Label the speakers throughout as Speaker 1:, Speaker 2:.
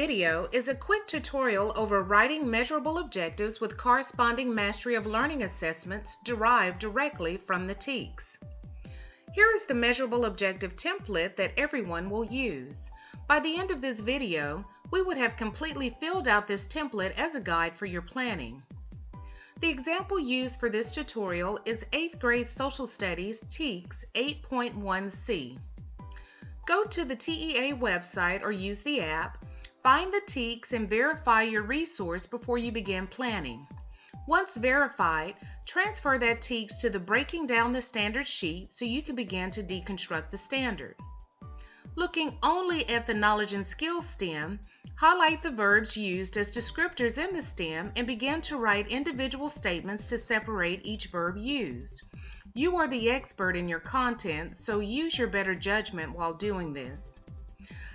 Speaker 1: video is a quick tutorial over writing measurable objectives with corresponding mastery of learning assessments derived directly from the TEKS. Here is the measurable objective template that everyone will use. By the end of this video, we would have completely filled out this template as a guide for your planning. The example used for this tutorial is 8th grade Social Studies TEKS 8.1c. Go to the TEA website or use the app, find the TEKS and verify your resource before you begin planning. Once verified, transfer that TEKS to the Breaking Down the Standard sheet so you can begin to deconstruct the standard. Looking only at the knowledge and skills stem, highlight the verbs used as descriptors in the stem and begin to write individual statements to separate each verb used. You are the expert in your content, so use your better judgment while doing this.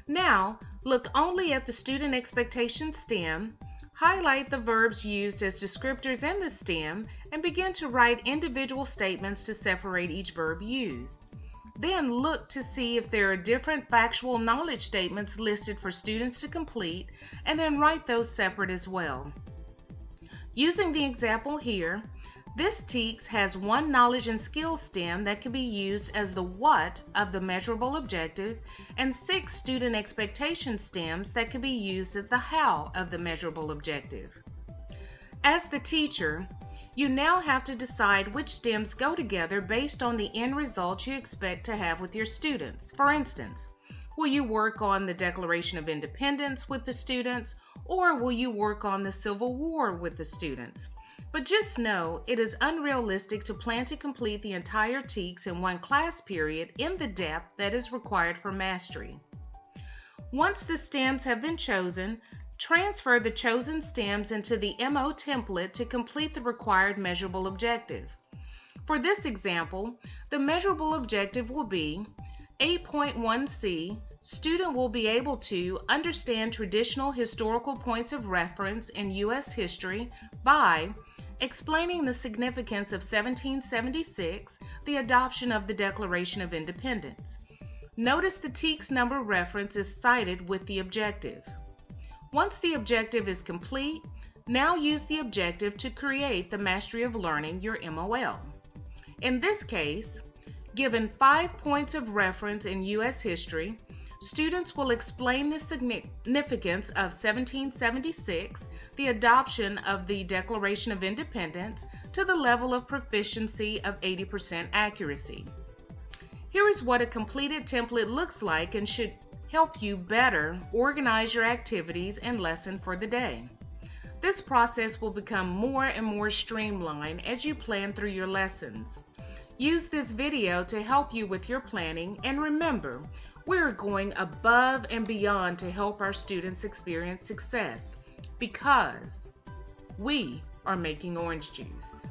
Speaker 1: Now, look only at the student expectation stem, highlight the verbs used as descriptors in the stem, and begin to write individual statements to separate each verb used. Then look to see if there are different factual knowledge statements listed for students to complete, and then write those separate as well. Using the example here, this TEKS has one knowledge and skills stem that can be used as the what of the measurable objective and 6 student expectation stems that can be used as the how of the measurable objective. As the teacher, you now have to decide which stems go together based on the end result you expect to have with your students. For instance, will you work on the Declaration of Independence with the students, or will you work on the Civil War with the students? But just know it is unrealistic to plan to complete the entire TEKS in one class period in the depth that is required for mastery. Once the stems have been chosen, transfer the chosen stems into the MO template to complete the required measurable objective. For this example, the measurable objective will be 8.1c. Student will be able to understand traditional historical points of reference in U.S. history by explaining the significance of 1776, the adoption of the Declaration of Independence. Notice the TEKS number reference is cited with the objective. Once the objective is complete, now use the objective to create the Mastery of Learning, your MOL. In this case, given 5 points of reference in U.S. history, students will explain the significance of 1776, the adoption of the Declaration of Independence, to the level of proficiency of 80% accuracy. Here is what a completed template looks like and should help you better organize your activities and lesson for the day. This process will become more and more streamlined as you plan through your lessons. Use this video to help you with your planning, and remember, we're going above and beyond to help our students experience success because we are making orange juice.